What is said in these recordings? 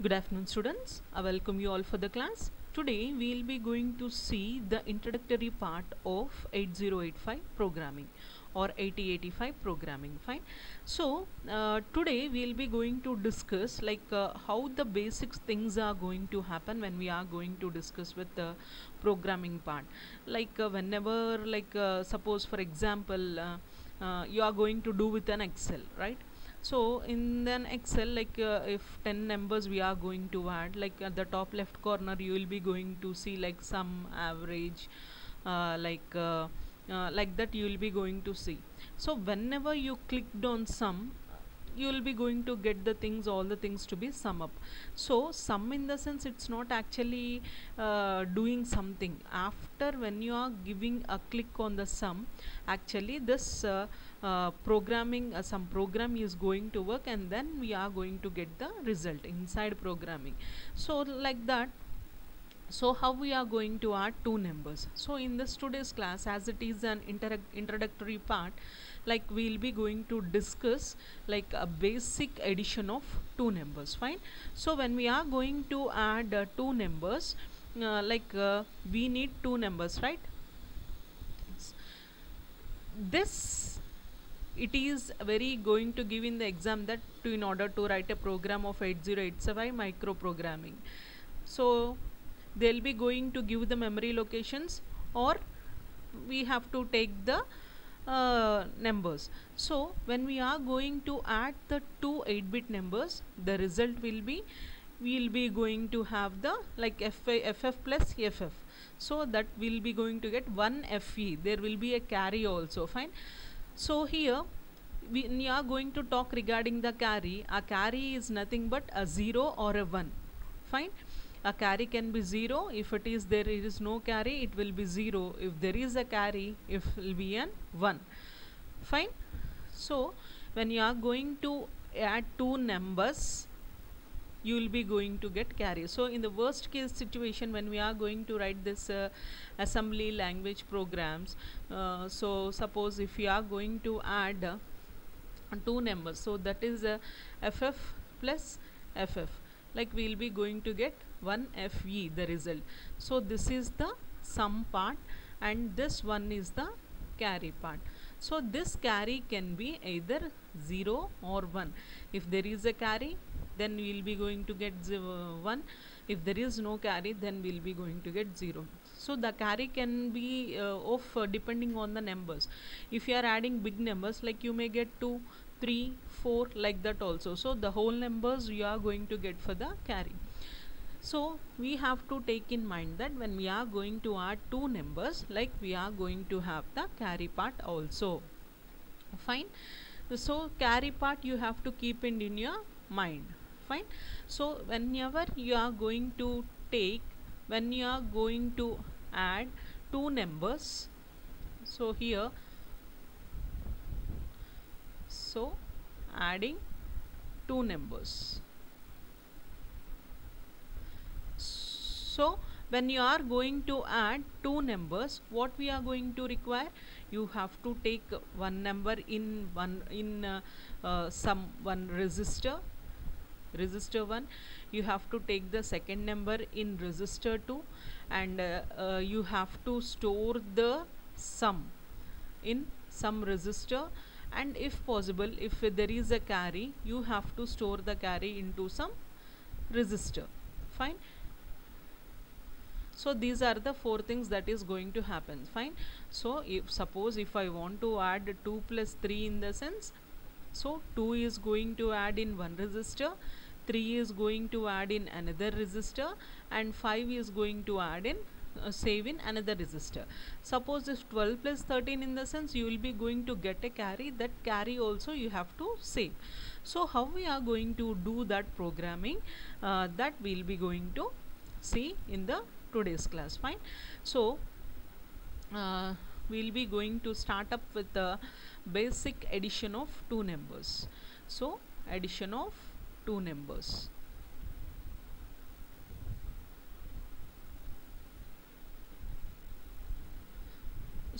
Good afternoon students, I welcome you all for the class. Today we will be going to see the introductory part of 8085 programming or 8085 programming. Fine. So today we will be going to discuss how the basic things are going to happen when we are going to discuss with the programming part. Whenever suppose for example you are going to do with an Excel, right? So in an Excel, if 10 numbers we are going to add, like at the top left corner you will be going to see like sum, average, like that you will be going to see. So whenever you clicked on sum, you will be going to get the things, all the things to be sum up. So sum in the sense it's not actually doing something. After when you are giving a click on the sum, actually this programming some program is going to work, and then we are going to get the result inside programming. So like that. So how we are going to add two numbers? So in this today's class, as it is an introductory part, like we'll be going to discuss like a basic addition of two numbers. Fine. So when we are going to add two numbers, we need two numbers, right? This it is very going to give in the exam that in order to write a program of 8085 micro programming, so they'll be going to give the memory locations, or we have to take the numbers. So when we are going to add the two 8-bit numbers, the result will be, we will be going to have the like FF plus FF. So that will be going to get 1 FE. There will be a carry also. Fine. So here we are going to talk regarding the carry. A carry is nothing but a 0 or a 1. Fine. A carry can be 0. If it is there is no carry, it will be 0. If there is a carry, it will be an 1. Fine. So when you are going to add two numbers, you will be going to get carry. So in the worst case situation, when we are going to write this assembly language programs, so suppose if we are going to add two numbers, so that is FF plus FF, like we will be going to get 1 FE the result. So this is the sum part, and this one is the carry part. So this carry can be either 0 or 1. If there is a carry, then we will be going to get 1. If there is no carry, then we will be going to get 0. So the carry can be depending on the numbers. If you are adding big numbers, like you may get 2, 3, 4, like that also. So the whole numbers you are going to get for the carry. So we have to take in mind that when we are going to add two numbers, like we are going to have the carry part also. Fine. So carry part you have to keep in your mind. Fine. So whenever you are going to take, when you are going to add two numbers, so here, so adding two numbers. So when you are going to add two numbers, what we are going to require? You have to take one number in some one register 1. You have to take the second number in register 2, and you have to store the sum in some register, and if possible, if there is a carry, you have to store the carry into some register. Fine. So these are the four things that is going to happen. Fine. So if suppose if I want to add 2 plus 3 in the sense, so 2 is going to add in one register, 3 is going to add in another register, and 5 is going to add in save in another register. Suppose if 12 plus 13 in the sense, you will be going to get a carry, that carry also you have to save. So how we are going to do that programming, that we will be going to see in the today's class. Fine. So we'll be going to start up with the basic addition of two numbers. So addition of two numbers.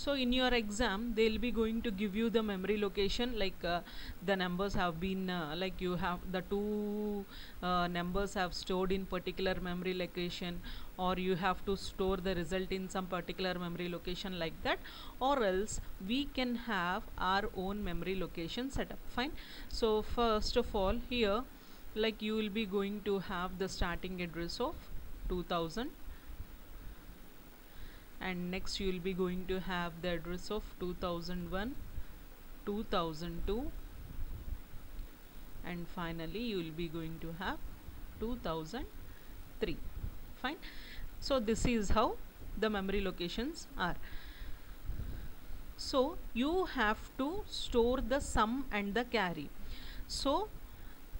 So in your exam they'll be going to give you the memory location, like the numbers have been like you have the two numbers have stored in particular memory location, or you have to store the result in some particular memory location, like that, or else we can have our own memory location setup. Fine. So first of all, here like you will be going to have the starting address of 2000, and next you will be going to have the address of 2001, 2002, and finally you will be going to have 2003. Fine. So this is how the memory locations are. So you have to store the sum and the carry. So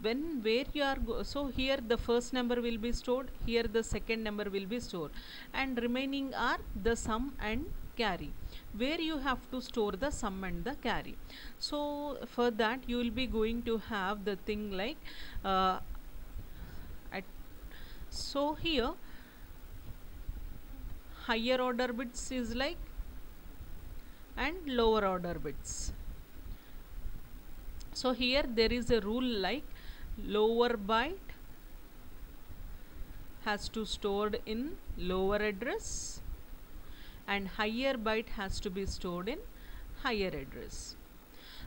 where you are so here the first number will be stored, here the second number will be stored, and remaining are the sum and carry, where you have to store the sum and the carry. So for that you will be going to have the thing like so here higher order bits is like and lower order bits. So here there is a rule like lower byte has to stored in lower address and higher byte has to be stored in higher address.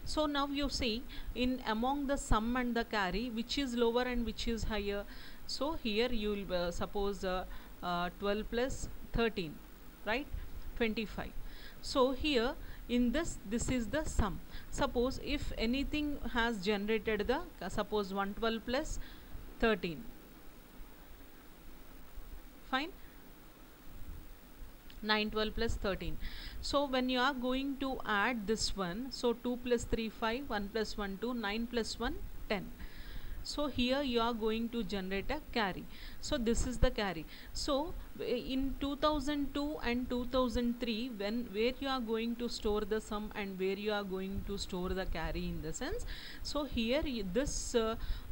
So now you see in among the sum and the carry, which is lower and which is higher. So here you will suppose 12 plus 13, right, 25. So here in this is the sum. Suppose if anything has generated the suppose 112 plus 13, fine, 912 plus 13. So when you are going to add this one, so 2 plus 3 5, 1 plus 1 2, 9 plus 1 10. So here you are going to generate a carry. So this is the carry. So in 2002 and 2003, where you are going to store the sum and where you are going to store the carry in the sense. So here this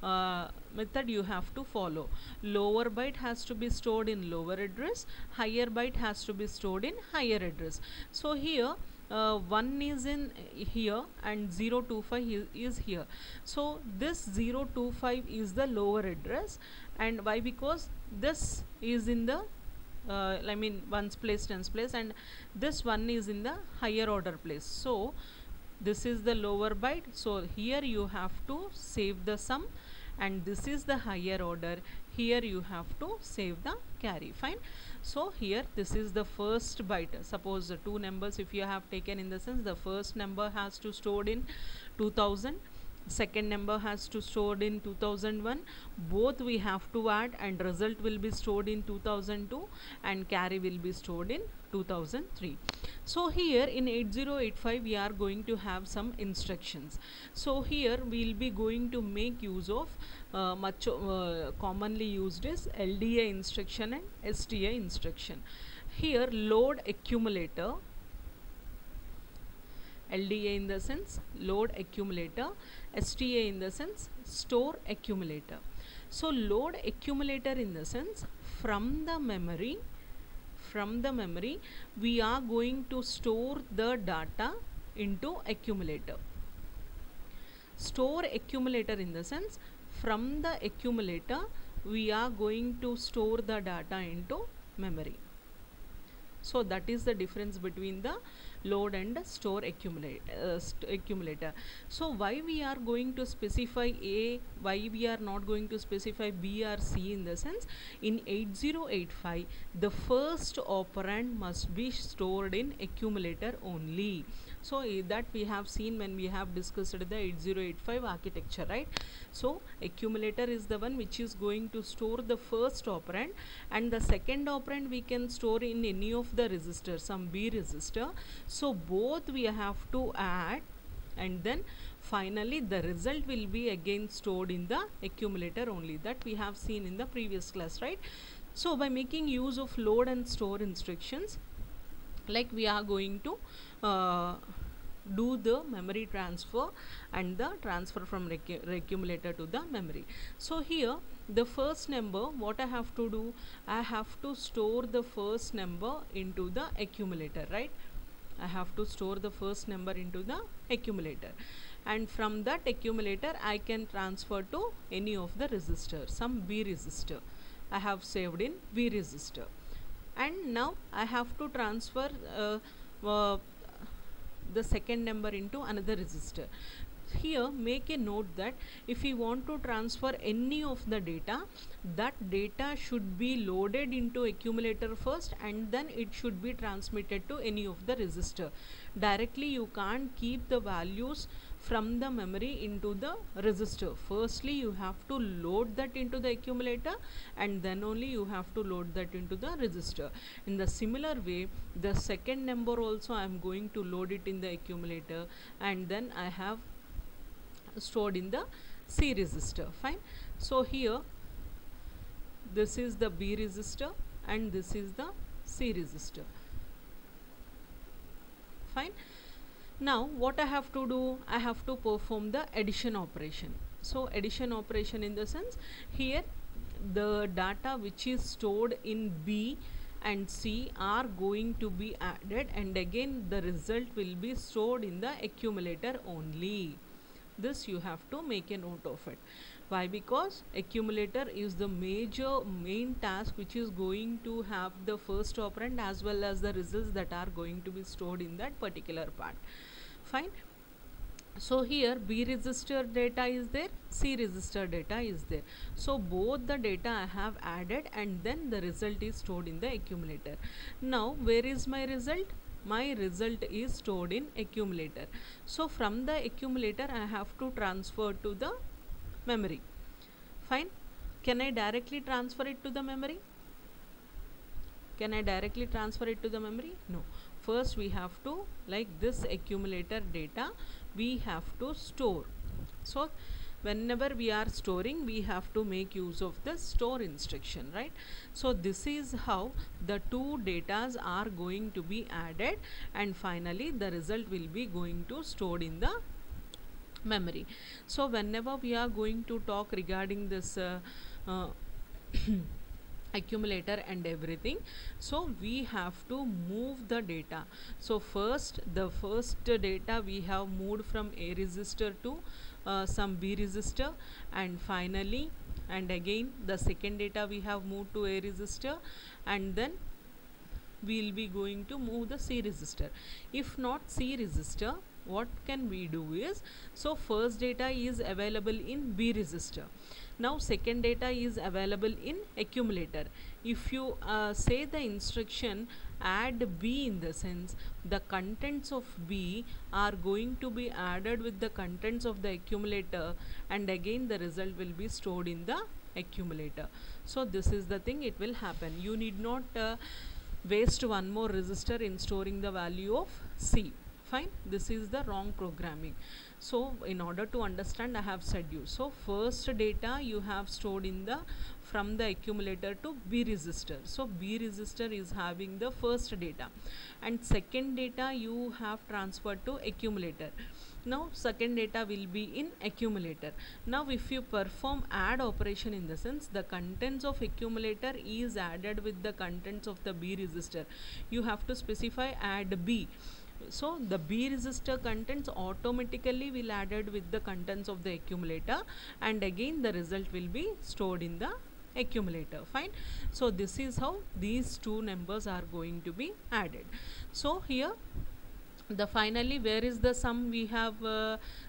method you have to follow. Lower byte has to be stored in lower address, higher byte has to be stored in higher address. So here 1 is in here and 025 is here. So this 025 is the lower address, and why? Because this is in the I mean ones place, tens place, and this one is in the higher order place. So this is the lower byte. So here you have to save the sum, and this is the higher order. Here you have to save the carry. Fine. So here this is the first byte. Suppose the two numbers if you have taken in the sense, the first number has to stored in 2000, second number has to stored in 2001, both we have to add, and result will be stored in 2002 and carry will be stored in 2003. So here in 8085 we are going to have some instructions. So here we will be going to make use of much commonly used is LDA instruction and STA instruction. Here load accumulator, LDA in the sense load accumulator, STA in the sense store accumulator. So load accumulator in the sense from the memory we are going to store the data into accumulator. Store accumulator in the sense from the accumulator we are going to store the data into memory. So that is the difference between the load and store accumulator. So why we are going to specify A, why we are not going to specify B or C in the sense, in 8085 the first operand must be stored in accumulator only. So that we have seen when we have discussed the 8085 architecture, right? So accumulator is the one which is going to store the first operand, and the second operand we can store in any of the registers, some B register. So both we have to add, and then finally the result will be again stored in the accumulator only. That we have seen in the previous class, right? So by making use of load and store instructions, like we are going to do the memory transfer and the transfer from accumulator to the memory. So here the first number, what I have to do, I have to store the first number into the accumulator, right? I have to store the first number into the accumulator, and from that accumulator I can transfer to any of the register, some B register I have saved in B register, and now I have to transfer uh, the second number into another register. Here make a note that if we want to transfer any of the data, that data should be loaded into accumulator first, and then it should be transmitted to any of the register. Directly you can't keep the values from the memory into the register. Firstly you have to load that into the accumulator, and then only you have to load that into the register. In the similar way, the second number also I am going to load it in the accumulator, and then I have stored in the C register. Fine. So here this is the B register and this is the C register. Fine. Now what I have to do, I have to perform the addition operation. So addition operation in the sense, here the data which is stored in B and C are going to be added, and again the result will be stored in the accumulator only. This you have to make a note of it. Why? Because accumulator is the main task which is going to have the first operand as well as the results that are going to be stored in that particular part. Fine. So here B register data is there, C register data is there. So both the data I have added, and then the result is stored in the accumulator. Now where is my result? My result is stored in accumulator. So from the accumulator I have to transfer to the memory. Fine. Can I directly transfer it to the memory? Can I directly transfer it to the memory? No. First we have to, like this accumulator data we have to store. So whenever we are storing, we have to make use of the store instruction, right? So this is how the two datas are going to be added, and finally the result will be going to stored in the memory. So whenever we are going to talk regarding this accumulator and everything, so we have to move the data. So the first data we have moved from A register to some B register, and finally and again the second data we have moved to A register, and then we will be going to move the C register. If not C register, what can we do is, so first data is available in B register, now second data is available in accumulator. If you say the instruction add B, in the sense the contents of B are going to be added with the contents of the accumulator, and again the result will be stored in the accumulator. So this is the thing, it will happen. You need not waste one more register in storing the value of C. Fine. This is the wrong programming. So in order to understand, I have said you, so first data you have stored in the from the accumulator to B register. So B register is having the first data, and second data you have transferred to accumulator. Now second data will be in accumulator. Now if you perform add operation, in the sense the contents of accumulator is added with the contents of the B register, you have to specify add B. So the B register contents automatically will added with the contents of the accumulator, and again the result will be stored in the accumulator. Fine. So this is how these two numbers are going to be added. So here the finally where is the sum we have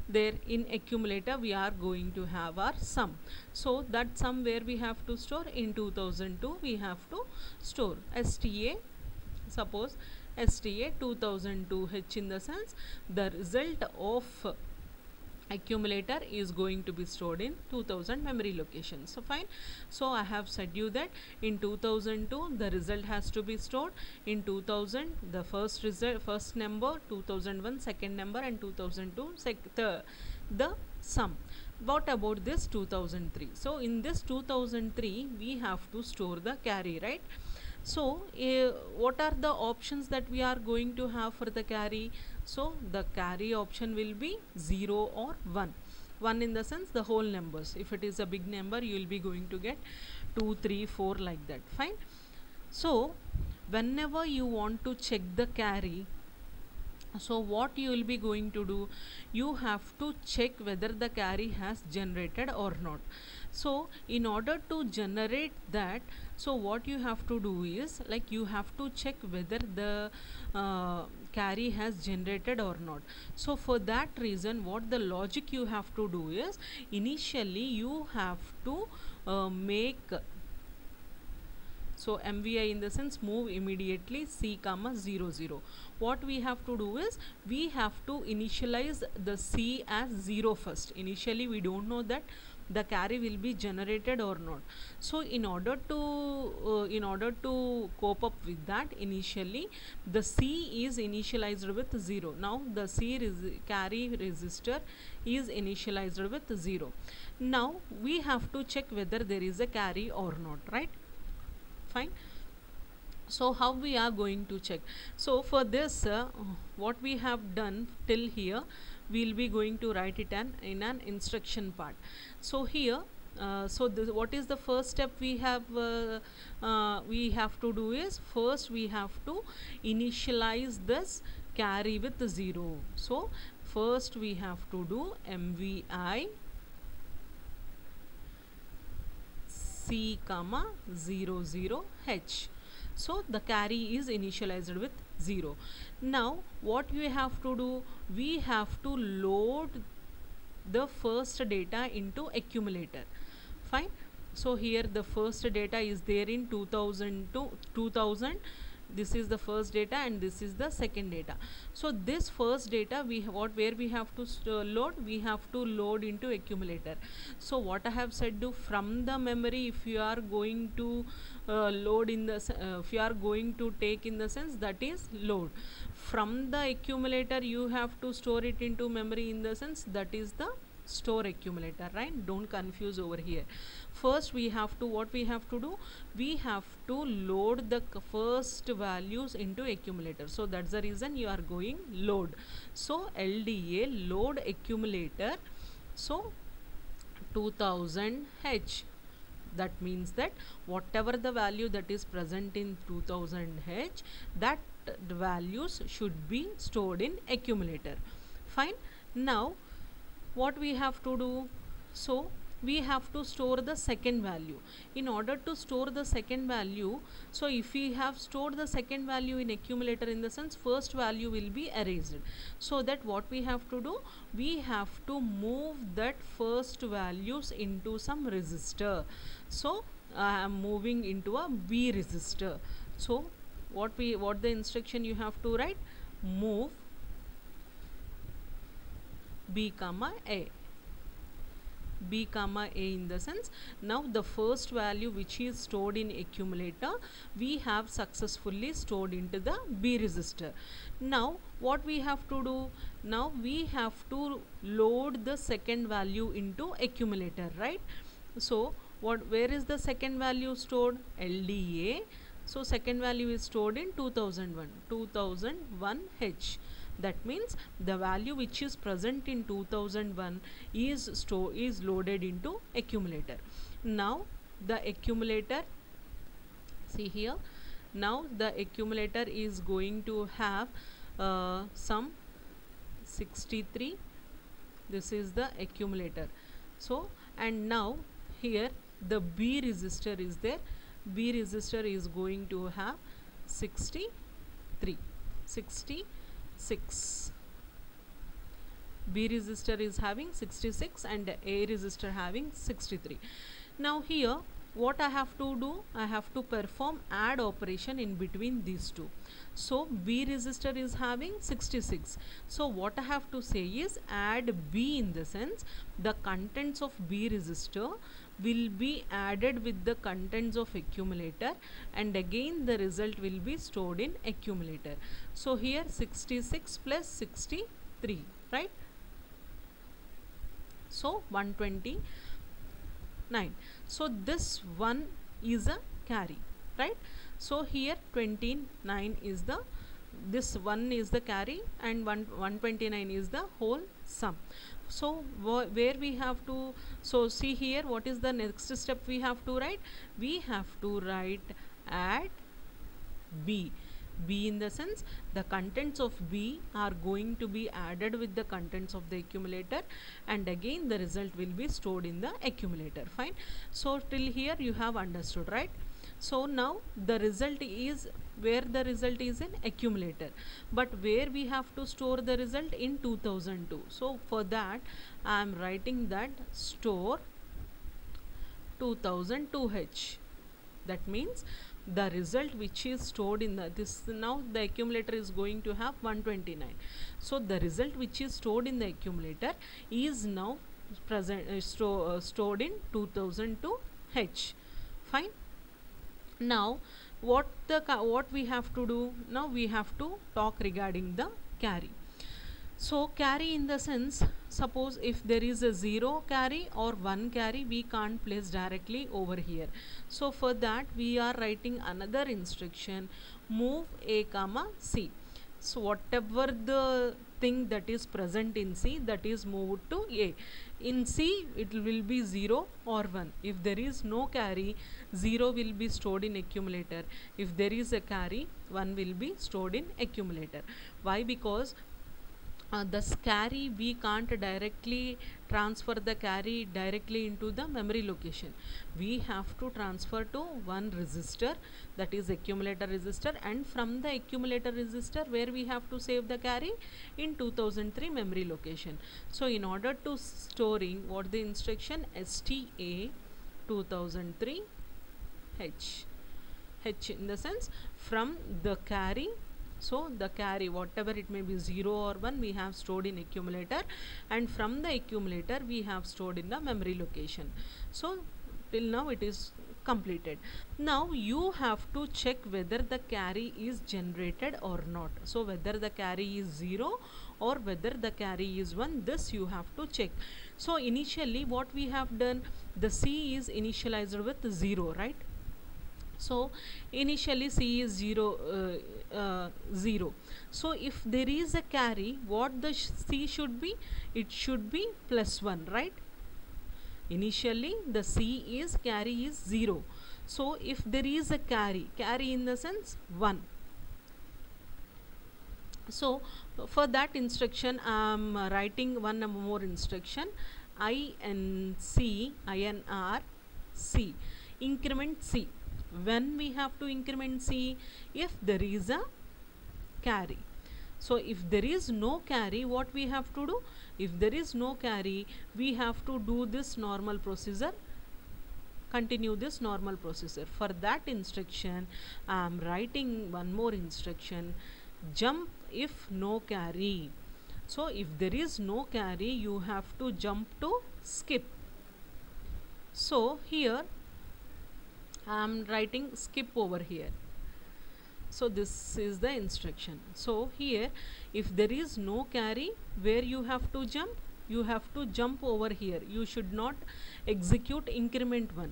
there in accumulator, we are going to have our sum. So that sum where we have to store, in 2002 we have to store STA, suppose STA 2002H, in the sense the result of accumulator is going to be stored in 2000 memory location. So fine. So I have said you that in 2002 the result has to be stored, in 2000 the first result, first number, 2001 second number, and 2002 the sum. What about this 2003? So in this 2003 we have to store the carry, right? So what are the options that we are going to have for the carry? So the carry option will be 0 or 1. 1 in the sense the whole numbers. If it is a big number, you will be going to get 2, 3, 4 like that. Fine. So whenever you want to check the carry, So what you will be going to do, you have to check whether the carry has generated or not. So in order to generate that, so what you have to do is, like, you have to check whether the carry has generated or not. So for that reason, what the logic you have to do is, initially you have to make, so MVI in the sense move immediately C comma 0 0. What we have to do is, we have to initialize the C as 0 first. Initially we don't know that the carry will be generated or not. So in order to cope up with that, initially the C is initialized with 0. Now the carry register is initialized with 0. Now we have to check whether there is a carry or not, right? Fine. So how we are going to check? So for this, what we have done till here, we'll be going to write it in an instruction part. So here, what is the first step we have to do is, first we have to initialize this carry with 0. So first we have to do MVI C comma 0 0 H. So the carry is initialized with 0. Now what we have to do, we have to load the first data into accumulator. Fine. So here the first data is there in 2000 to 2000. This is the first data and this is the second data. So this first data, where we have to load, we have to load into accumulator. So what I have said, do from the memory, if you are going to load in the if you are going to take in the sense, that is load. From the accumulator you have to store it into memory in the sense, that is the store accumulator, right? Don't confuse over here. First we have to, what we have to do, we have to load the first values into accumulator. So that's the reason you are going load. So LDA load accumulator, so 2000 H. That means that whatever the value that is present in 2000 H, that the values should be stored in accumulator. Fine. Now what we have to do, so we have to store the second value. In order to store the second value, so if we have stored the second value in accumulator, in the sense first value will be erased. So that what we have to do, we have to move that first values into some register. So I am moving into a B register. So what the instruction you have to write, move B comma A. B comma A in the sense, now the first value which is stored in accumulator, we have successfully stored into the B register. Now what we have to do, now we have to load the second value into accumulator, right? So where is the second value stored? LDA. So second value is stored in 2001 H. That means the value which is present in 2001 is loaded into accumulator. Now the accumulator, see here, now the accumulator is going to have some 63. This is the accumulator. So and now here the B register is there. B register is going to have 63, 66. B register is having 66 and A register having 63. Now here what I have to do, I have to perform add operation in between these two. So B register is having 66. So what I have to say is add B, in the sense the contents of B register will be added with the contents of accumulator, and again the result will be stored in accumulator. So here 66 plus 63, right? So 129. So this one is a carry, right? So here 29 is the, this one is the carry, and 129 is the whole sum. So where we have to, so see here, what is the next step we have to write? We have to write add B. B in the sense the contents of B are going to be added with the contents of the accumulator, and again the result will be stored in the accumulator. Fine. So till here you have understood, right? So now the result is where the result is in accumulator, but where we have to store the result in 2002. So for that I am writing that store 2002H. That means the result which is stored in this, now the accumulator is going to have 129. So the result which is stored in the accumulator is now stored in 2002H. Fine. Now what we have to do, now we have to talk regarding the carry. So carry in the sense, suppose if there is a 0 carry or 1 carry, we can't place directly over here. So for that we are writing another instruction, move A comma C. So whatever the thing that is present in C, that is moved to A. In C it will be 0 or 1. If there is no carry, 0 will be stored in accumulator. If there is a carry, 1 will be stored in accumulator. Why? Because the carry, we can't directly transfer the carry directly into the memory location. We have to transfer to one register, that is accumulator register, and from the accumulator register where we have to save the carry in 2003 memory location. So in order to storing, what the instruction, STA 2003 H. H in the sense from the carry. So the carry, whatever it may be 0 or 1, we have stored in accumulator, and from the accumulator we have stored in the memory location. So till now it is completed. Now you have to check whether the carry is generated or not. So whether the carry is 0 or whether the carry is 1, this you have to check. So initially what we have done, the C is initialized with 0, right? So initially C is 0. So if there is a carry, what the C should be? It should be +1, right? Initially the C is carry is 0. So if there is a carry in the sense 1. So for that instruction I am writing one more instruction, INC, INR C, increment C. When we have to increment C? If there is a carry. So if there is no carry, what we have to do? If there is no carry, we have to do this normal procedure, continue this normal procedure. For that instruction I am writing one more instruction, jump if no carry. So if there is no carry, you have to jump to skip. So here I am writing skip over here. So this is the instruction. So here if there is no carry, where you have to jump? You have to jump over here. You should not execute increment 1.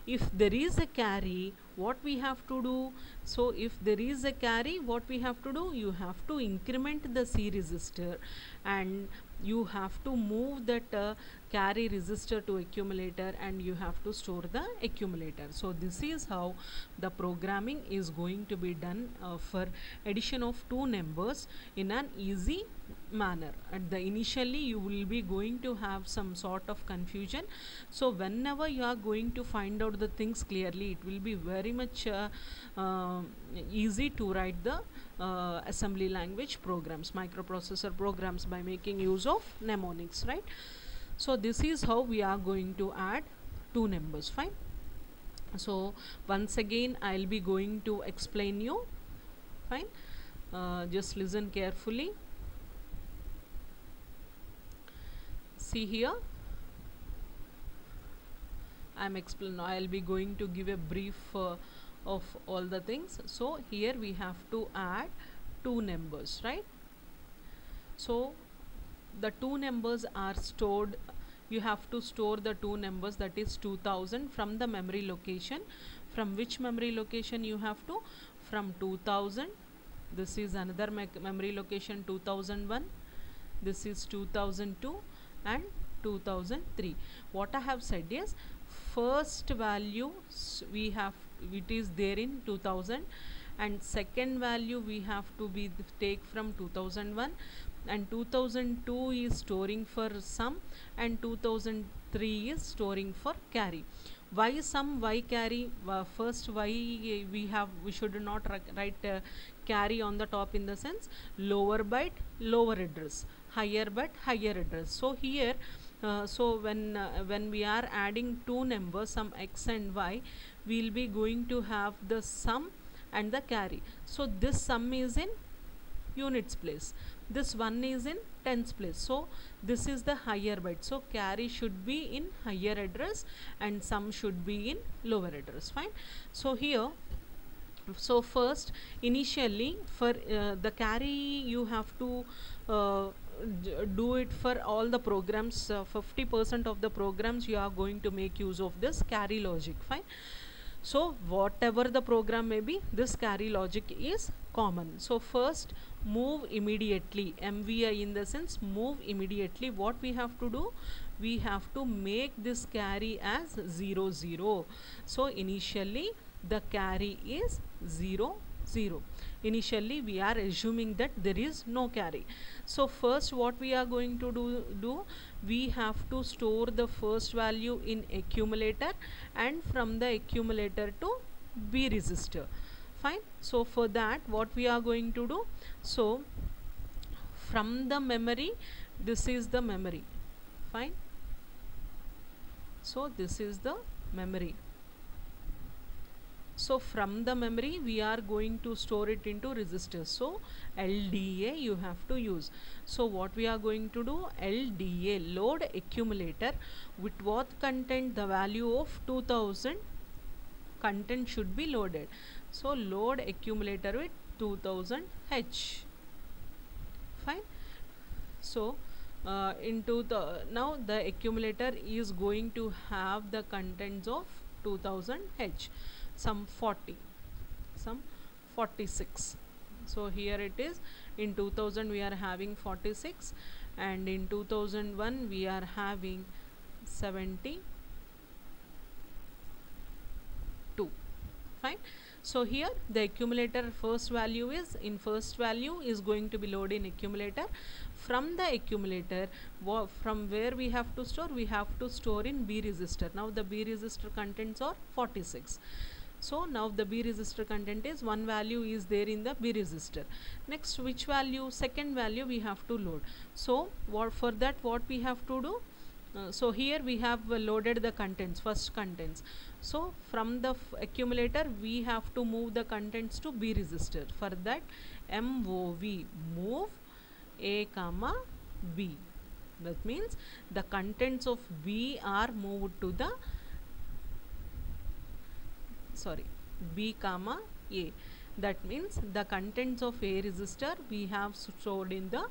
If there is a carry, what we have to do? So if there is a carry, what we have to do? You have to increment the C register and you have to move that carry register to accumulator, and you have to store the accumulator. So this is how the programming is going to be done for addition of two numbers in an easy manner. At the initially you will be going to have some sort of confusion. So whenever you are going to find out the things clearly, it will be very much easy to write the assembly language programs, microprocessor programs, by making use of mnemonics, right? So this is how we are going to add two numbers. Fine. So once again I'll be going to explain you. Fine. Just listen carefully. See here, I'll be going to give a brief of all the things. So here we have to add two numbers, right? So the two numbers are stored. You have to store the two numbers, that is 2000, from the memory location. From which memory location you have to? From 2000. This is another memory location, 2001. This is 2002 and 2003. What I have said is, first value we have, it is there in 2000, and second value we have to be take from 2001, and 2002 is storing for sum, and 2003 is storing for carry. Why sum, why carry? First, why we should not write carry on the top, in the sense lower byte lower address, higher byte higher address. So here when we are adding two numbers, some x and y, we will be going to have the sum and the carry. So this sum is in units place, this one is in tens place, so this is the higher byte, so carry should be in higher address and sum should be in lower address. Fine. So here, so first initially for the carry you have to do it for all the programs. 50% of the programs you are going to make use of this carry logic. Fine. So whatever the program may be, this carry logic is common. So first, move immediately, MVI, in the sense move immediately. What we have to do, we have to make this carry as 0 0. So initially the carry is 0 0. Initially we are assuming that there is no carry. So first what we are going to do, we have to store the first value in accumulator and from the accumulator to B register. Fine. So for that what we are going to do, so from the memory, this is the memory. Fine. So this is the memory. So from the memory we are going to store it into registers. So LDA you have to use. So what we are going to do, LDA, load accumulator, with what content, the value of 2000 content should be loaded. So load accumulator with 2000H. Fine. So into the, now the accumulator is going to have the contents of 2000H, some 40, some 46. So here it is, in 2000 we are having 46 and in 2001 we are having 72. Fine. So here the accumulator first value is, in first value is going to be loaded in accumulator. From the accumulator, from where we have to store, we have to store in B register. Now the B register contents are 46. So now the B register content is, one value is there in the B register. Next, which value, second value we have to load. So for that what we have to do, so here we have loaded the contents, first contents. So from the accumulator we have to move the contents to B register. For that MOV, move A comma B. That means the contents of B are moved to the B comma A. That means the contents of A register we have stored in the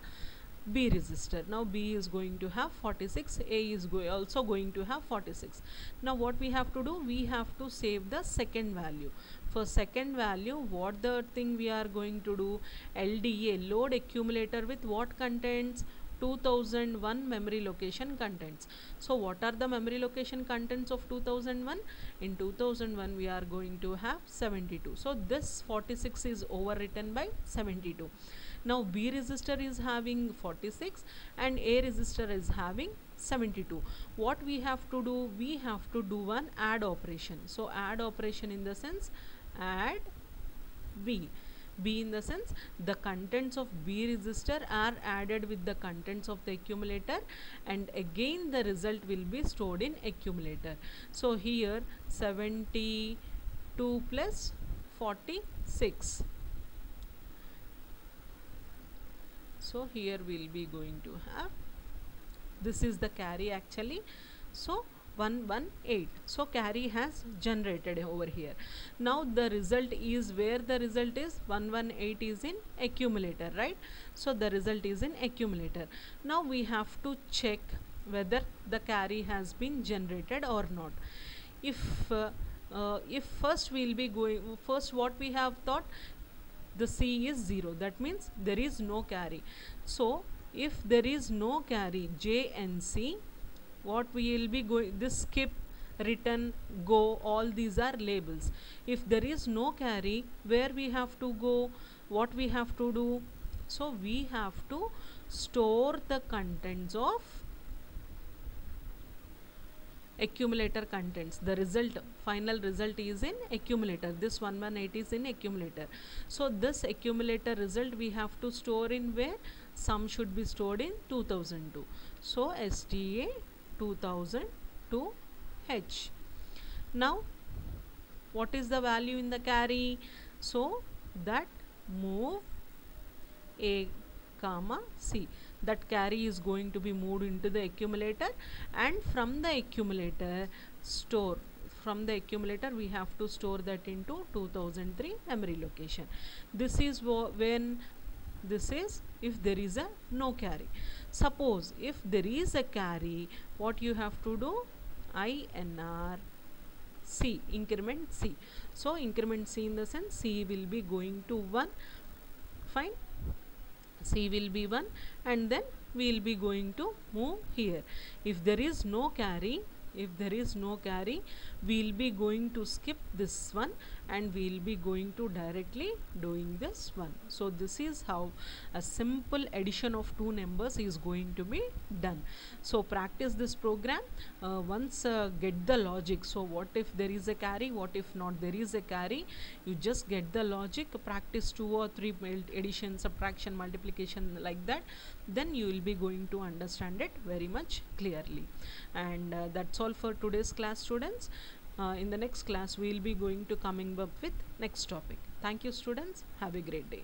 B register. Now B is going to have 46, A is also going to have 46. Now what we have to do, we have to save the second value. For second value, what the thing we are going to do, LDA, load accumulator with what contents, 2001 memory location contents. So what are the memory location contents of 2001? In 2001 we are going to have 72. So this 46 is overwritten by 72. Now B register is having 46 and A register is having 72. What we have to do, we have to do one add operation. So add operation in the sense add B. B in the sense the contents of B register are added with the contents of the accumulator and again the result will be stored in accumulator. So here 72 plus 46. So here we'll be going to have, this is the carry actually. So 118. So carry has generated over here. Now the result is, where the result is, 118 is in accumulator, right? So the result is in accumulator. Now we have to check whether the carry has been generated or not. If first we'll be going, first what we have thought, the C is 0, that means there is no carry. So if there is no carry, J and C, what we will be going, this skip return, go, all these are labels. If there is no carry, where we have to go, what we have to do? So we have to store the contents of accumulator contents. The result, final result is in accumulator. This 118 is in accumulator. So this accumulator result we have to store in where? Sum should be stored in 2002. So STA 2002 H. Now what is the value in the carry? So that move A comma C, that carry is going to be moved into the accumulator, and from the accumulator store, from the accumulator we have to store that into 2003 memory location. This is when, this is if there is a no carry. Suppose if there is a carry, what you have to do? INR C, increment C. So increment C in the sense C will be going to 1. Fine, C will be 1, and then we will be going to move here. If there is no carry, if there is no carry, we will be going to skip this one and we will be going to directly doing this one. So this is how a simple addition of two numbers is going to be done. So practice this program. Once get the logic. So what if there is a carry, what if not there is a carry, you just get the logic, practice 2 or 3 addition, subtraction, multiplication, like that, then you will be going to understand it very much clearly. And that's all for today's class, students. In the next class we will be going to coming up with next topic. Thank you, students. Have a great day.